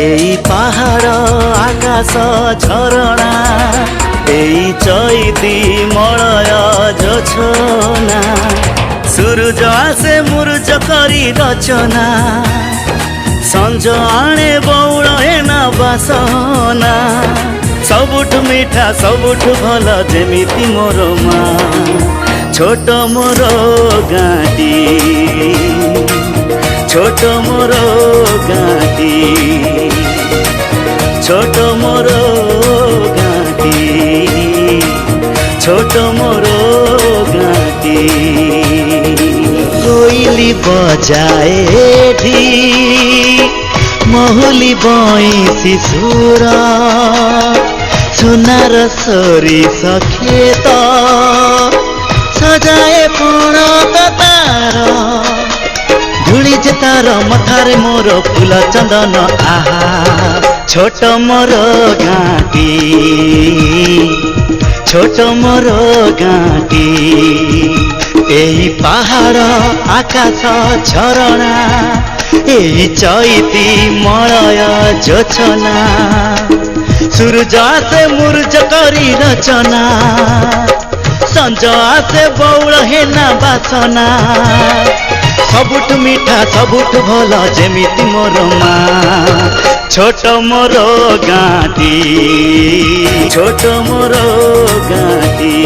এই পাহাড় আকাশ ঝরଣା এই চৈতি মলয় জোছনা সূরজ আসে মুরুজ করি রচনা সঞ্জ আনে বৌল হেনা বাসনা सबुठु मीठा सबुठु भल जेमिति मोर मा छोट मोर गाँटी छोट मोर गाँटी छोट मोर गाँटी छोट मोर गाँटी कोइली बजाए ढी महुली बईसी सुर सुनार सरिस खेत सजाए पण तार धूली जे तार मथारे मोर फूल चंदन आहा छोट मोर गाँटी छोट मोर गाँटी एही पहाड़ आकाश झरणा एही चैती मलय जोछना सूरज आसे मुरुज करी रचना संज आसे बौल हेना बासना सबुठ मीठा सबुठ भल जेमिति मोर मा छोट मोर गाँटी छोट मोर गाँटी।